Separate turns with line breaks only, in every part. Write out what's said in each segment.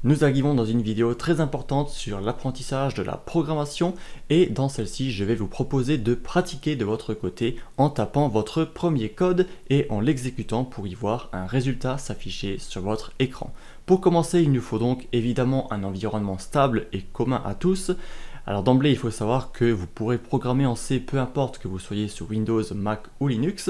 Nous arrivons dans une vidéo très importante sur l'apprentissage de la programmation et dans celle-ci je vais vous proposer de pratiquer de votre côté en tapant votre premier code et en l'exécutant pour y voir un résultat s'afficher sur votre écran. Pour commencer, il nous faut donc évidemment un environnement stable et commun à tous. Alors d'emblée, il faut savoir que vous pourrez programmer en C peu importe que vous soyez sur Windows, Mac ou Linux,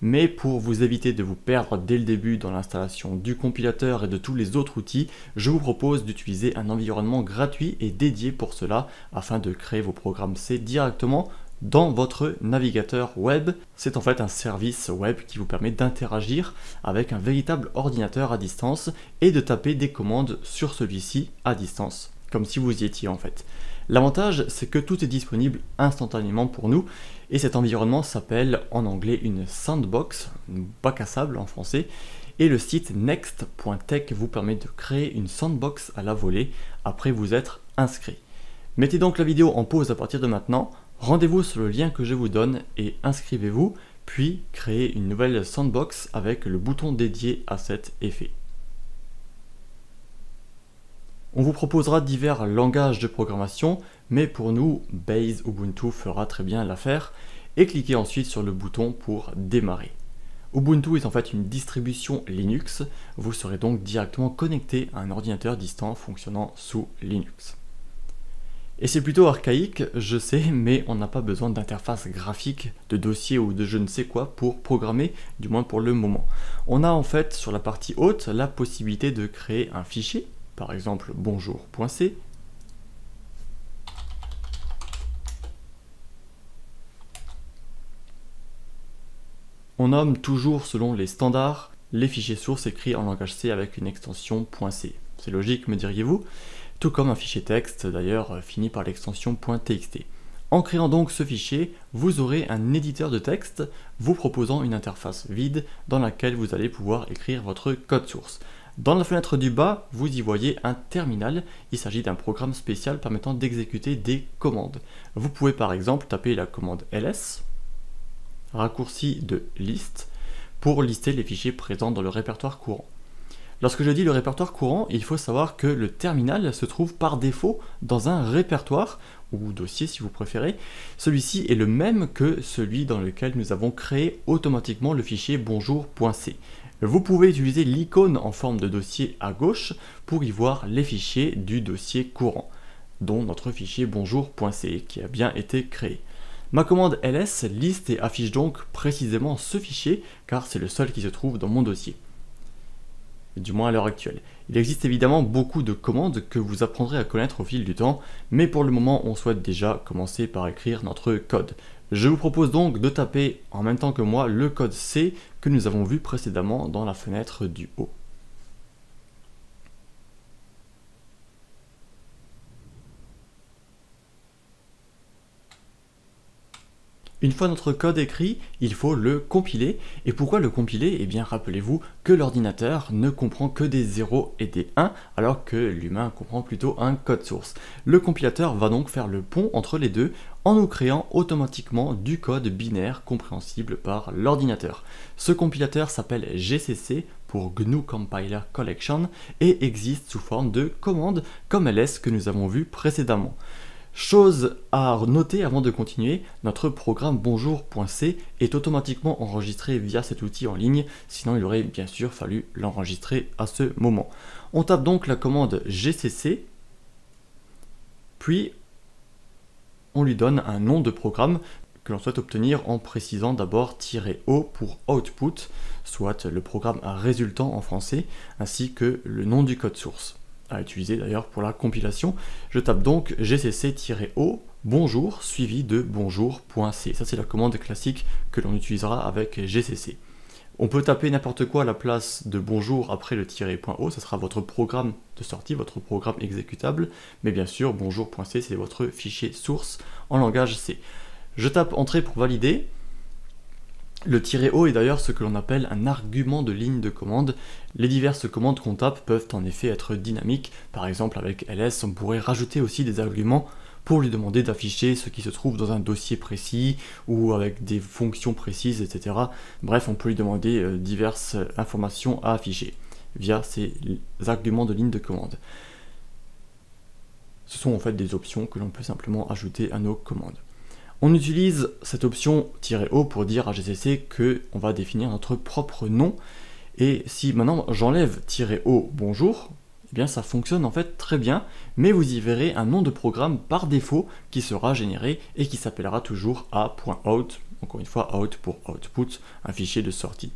mais pour vous éviter de vous perdre dès le début dans l'installation du compilateur et de tous les autres outils, je vous propose d'utiliser un environnement gratuit et dédié pour cela afin de créer vos programmes C directement dans votre navigateur web. C'est en fait un service web qui vous permet d'interagir avec un véritable ordinateur à distance et de taper des commandes sur celui-ci à distance, comme si vous y étiez en fait. L'avantage, c'est que tout est disponible instantanément pour nous et cet environnement s'appelle en anglais une sandbox, une bac à sable en français, et le site next.tech vous permet de créer une sandbox à la volée après vous être inscrit. Mettez donc la vidéo en pause à partir de maintenant, rendez-vous sur le lien que je vous donne et inscrivez-vous, puis créez une nouvelle sandbox avec le bouton dédié à cet effet. On vous proposera divers langages de programmation, mais pour nous, Base Ubuntu fera très bien l'affaire, et cliquez ensuite sur le bouton pour démarrer. Ubuntu est en fait une distribution Linux, vous serez donc directement connecté à un ordinateur distant fonctionnant sous Linux. Et c'est plutôt archaïque, je sais, mais on n'a pas besoin d'interface graphique, de dossier ou de je ne sais quoi pour programmer, du moins pour le moment. On a en fait sur la partie haute la possibilité de créer un fichier, par exemple bonjour.c. On nomme toujours selon les standards les fichiers sources écrits en langage C avec une extension .c. C'est logique, me diriez-vous, tout comme un fichier texte d'ailleurs fini par l'extension .txt. En créant donc ce fichier, vous aurez un éditeur de texte vous proposant une interface vide dans laquelle vous allez pouvoir écrire votre code source. Dans la fenêtre du bas, vous y voyez un terminal. Il s'agit d'un programme spécial permettant d'exécuter des commandes. Vous pouvez par exemple taper la commande ls, raccourci de list, pour lister les fichiers présents dans le répertoire courant. Lorsque je dis le répertoire courant, il faut savoir que le terminal se trouve par défaut dans un répertoire, ou dossier si vous préférez. Celui-ci est le même que celui dans lequel nous avons créé automatiquement le fichier bonjour.c. Vous pouvez utiliser l'icône en forme de dossier à gauche pour y voir les fichiers du dossier courant, dont notre fichier bonjour.c qui a bien été créé. Ma commande ls liste et affiche donc précisément ce fichier car c'est le seul qui se trouve dans mon dossier, du moins à l'heure actuelle. Il existe évidemment beaucoup de commandes que vous apprendrez à connaître au fil du temps, mais pour le moment on souhaite déjà commencer par écrire notre code. Je vous propose donc de taper en même temps que moi le code C que nous avons vu précédemment dans la fenêtre du haut. Une fois notre code écrit, il faut le compiler. Et pourquoi le compiler? Eh bien, rappelez-vous que l'ordinateur ne comprend que des 0 et des 1, alors que l'humain comprend plutôt un code source. Le compilateur va donc faire le pont entre les deux en nous créant automatiquement du code binaire compréhensible par l'ordinateur. Ce compilateur s'appelle GCC pour GNU Compiler Collection et existe sous forme de commande comme ls que nous avons vu précédemment. Chose à noter avant de continuer, notre programme bonjour.c est automatiquement enregistré via cet outil en ligne, sinon il aurait bien sûr fallu l'enregistrer à ce moment. On tape donc la commande gcc, puis on lui donne un nom de programme que l'on souhaite obtenir en précisant d'abord "-o" pour output, soit le programme à résultant en français, ainsi que le nom du code source à utiliser d'ailleurs pour la compilation. Je tape donc gcc-o bonjour suivi de bonjour.c. Ça c'est la commande classique que l'on utilisera avec gcc. On peut taper n'importe quoi à la place de bonjour après le "-o, ça sera votre programme de sortie, votre programme exécutable, mais bien sûr bonjour.c c'est votre fichier source en langage C. Je tape entrée pour valider. Le "-o est d'ailleurs ce que l'on appelle un argument de ligne de commande. Les diverses commandes qu'on tape peuvent en effet être dynamiques. Par exemple avec ls, on pourrait rajouter aussi des arguments pour lui demander d'afficher ce qui se trouve dans un dossier précis ou avec des fonctions précises, etc. Bref, on peut lui demander diverses informations à afficher. via ces arguments de ligne de commande. Ce sont en fait des options que l'on peut simplement ajouter à nos commandes. On utilise cette option "-o" pour dire à GCC qu'on va définir notre propre nom. Et si maintenant j'enlève "-o bonjour", eh bien ça fonctionne en fait très bien, mais vous y verrez un nom de programme par défaut qui sera généré et qui s'appellera toujours a.out, encore une fois out pour output, un fichier de sortie.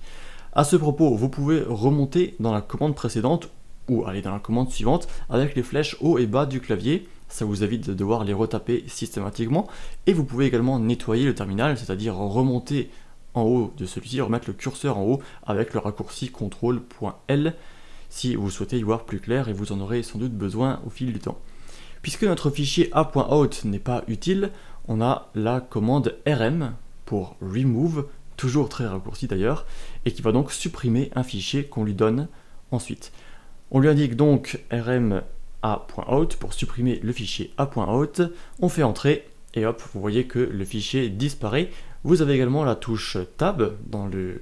À ce propos, vous pouvez remonter dans la commande précédente ou aller dans la commande suivante avec les flèches haut et bas du clavier. Ça vous évite de devoir les retaper systématiquement. Et vous pouvez également nettoyer le terminal, c'est-à-dire remonter en haut de celui-ci, remettre le curseur en haut avec le raccourci CTRL.L si vous souhaitez y voir plus clair, et vous en aurez sans doute besoin au fil du temps. Puisque notre fichier a.out n'est pas utile, on a la commande rm pour remove, toujours très raccourci d'ailleurs, et qui va donc supprimer un fichier qu'on lui donne ensuite. On lui indique donc rm a.out pour supprimer le fichier a.out, on fait entrer et hop, vous voyez que le fichier disparaît. Vous avez également la touche tab dans le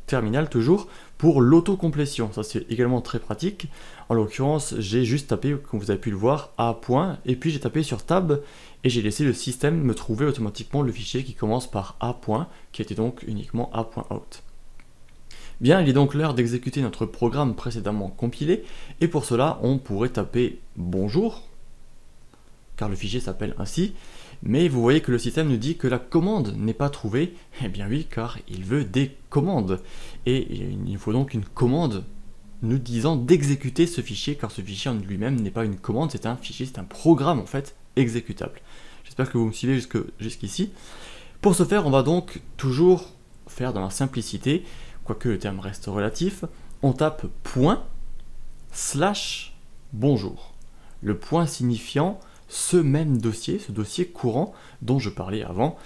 terminal toujours pour l'autocomplétion, ça c'est également très pratique. En l'occurrence j'ai juste tapé, comme vous avez pu le voir, a. Et puis j'ai tapé sur tab et j'ai laissé le système me trouver automatiquement le fichier qui commence par a. Qui était donc uniquement a.out. Bien, il est donc l'heure d'exécuter notre programme précédemment compilé, et pour cela on pourrait taper bonjour, car le fichier s'appelle ainsi, mais vous voyez que le système nous dit que la commande n'est pas trouvée. Eh bien oui, car il veut des commandes, et il faut donc une commande nous disant d'exécuter ce fichier, car ce fichier en lui-même n'est pas une commande, c'est un fichier, c'est un programme en fait exécutable. J'espère que vous me suivez jusqu'ici. Pour ce faire, on va donc toujours faire dans la simplicité, quoique le terme reste relatif, on tape /bonjour. Le point signifiant ce même dossier, ce dossier courant dont je parlais avant,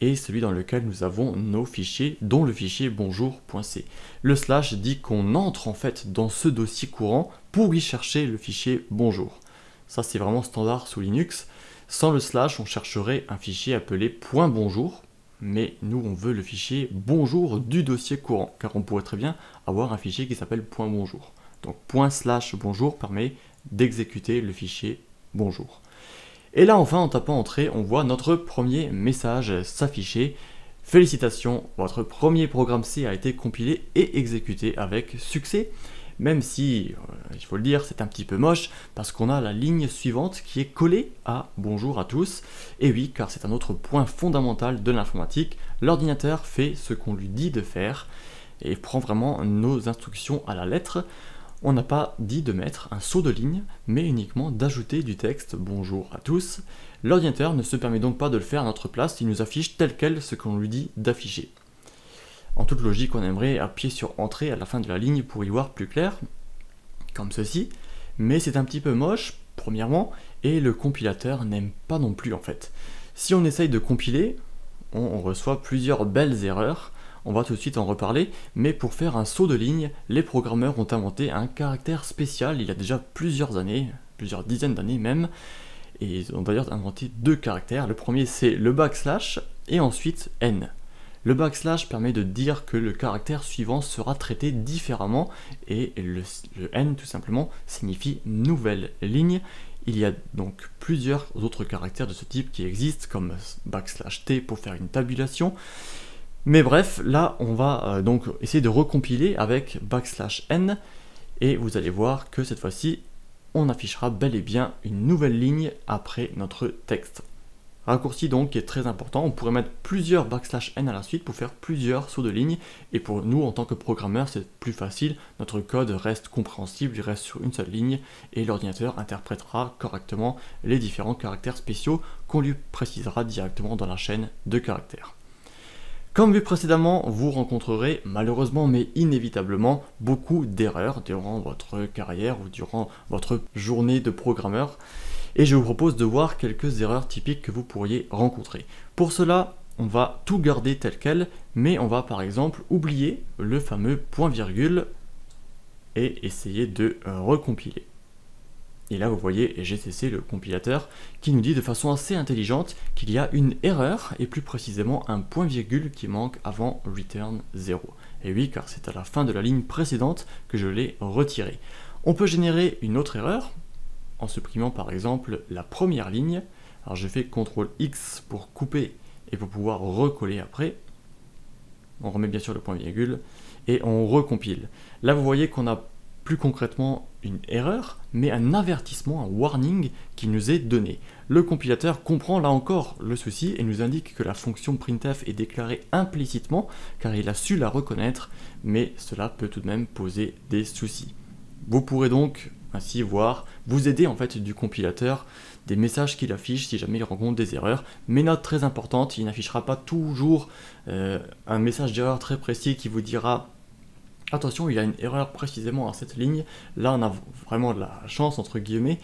et celui dans lequel nous avons nos fichiers, dont le fichier bonjour.c. Le slash dit qu'on entre en fait dans ce dossier courant pour y chercher le fichier bonjour. Ça c'est vraiment standard sous Linux. Sans le slash, on chercherait un fichier appelé .bonjour, mais nous on veut le fichier bonjour du dossier courant, car on pourrait très bien avoir un fichier qui s'appelle .bonjour. Donc /bonjour permet d'exécuter le fichier bonjour. Et là enfin, en tapant entrée, on voit notre premier message s'afficher. Félicitations, votre premier programme C a été compilé et exécuté avec succès. Même si, il faut le dire, c'est un petit peu moche, parce qu'on a la ligne suivante qui est collée à bonjour à tous. Et oui, car c'est un autre point fondamental de l'informatique, l'ordinateur fait ce qu'on lui dit de faire, et prend vraiment nos instructions à la lettre. On n'a pas dit de mettre un saut de ligne, mais uniquement d'ajouter du texte bonjour à tous. L'ordinateur ne se permet donc pas de le faire à notre place, il nous affiche tel quel ce qu'on lui dit d'afficher. En toute logique, on aimerait appuyer sur entrée à la fin de la ligne pour y voir plus clair, comme ceci, mais c'est un petit peu moche, premièrement, et le compilateur n'aime pas non plus en fait. Si on essaye de compiler, on reçoit plusieurs belles erreurs. On va tout de suite en reparler, mais pour faire un saut de ligne, les programmeurs ont inventé un caractère spécial il y a déjà plusieurs années, plusieurs dizaines d'années même, et ils ont d'ailleurs inventé deux caractères. Le premier c'est le backslash et ensuite n. Le backslash permet de dire que le caractère suivant sera traité différemment, et le n tout simplement signifie nouvelle ligne. Il y a donc plusieurs autres caractères de ce type qui existent, comme \t pour faire une tabulation. Mais bref, là on va donc essayer de recompiler avec \n, et vous allez voir que cette fois-ci on affichera bel et bien une nouvelle ligne après notre texte. Raccourci donc qui est très important, on pourrait mettre plusieurs \n à la suite pour faire plusieurs sauts de ligne, et pour nous en tant que programmeur c'est plus facile, notre code reste compréhensible, il reste sur une seule ligne, et l'ordinateur interprétera correctement les différents caractères spéciaux qu'on lui précisera directement dans la chaîne de caractères. Comme vu précédemment, vous rencontrerez malheureusement mais inévitablement beaucoup d'erreurs durant votre carrière ou durant votre journée de programmeur, et je vous propose de voir quelques erreurs typiques que vous pourriez rencontrer. Pour cela, on va tout garder tel quel, mais on va par exemple oublier le fameux point virgule et essayer de recompiler. Et là vous voyez GCC, le compilateur, qui nous dit de façon assez intelligente qu'il y a une erreur, et plus précisément un point virgule qui manque avant return 0. Et oui, car c'est à la fin de la ligne précédente que je l'ai retiré. On peut générer une autre erreur, en supprimant par exemple la première ligne. Alors je fais CTRL X pour couper et pour pouvoir recoller après. On remet bien sûr le point virgule et on recompile. Là vous voyez qu'on a plus concrètement une erreur, mais un avertissement, un warning qui nous est donné. Le compilateur comprend là encore le souci et nous indique que la fonction printf est déclarée implicitement car il a su la reconnaître, mais cela peut tout de même poser des soucis. Vous pourrez donc ainsi voir, vous aider en fait du compilateur, des messages qu'il affiche si jamais il rencontre des erreurs, mais note très importante, il n'affichera pas toujours un message d'erreur très précis qui vous dira attention, il y a une erreur précisément à cette ligne. Là, on a vraiment de la chance, entre guillemets,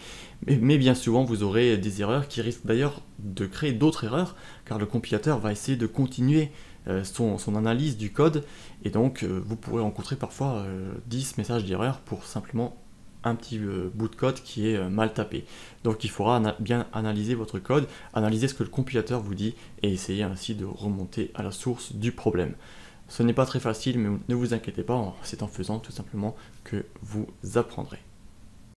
mais bien souvent, vous aurez des erreurs qui risquent d'ailleurs de créer d'autres erreurs, car le compilateur va essayer de continuer son analyse du code, et donc vous pourrez rencontrer parfois 10 messages d'erreur pour simplement un petit bout de code qui est mal tapé. Donc il faudra bien analyser votre code, analyser ce que le compilateur vous dit, et essayer ainsi de remonter à la source du problème. Ce n'est pas très facile, mais ne vous inquiétez pas, c'est en faisant tout simplement que vous apprendrez.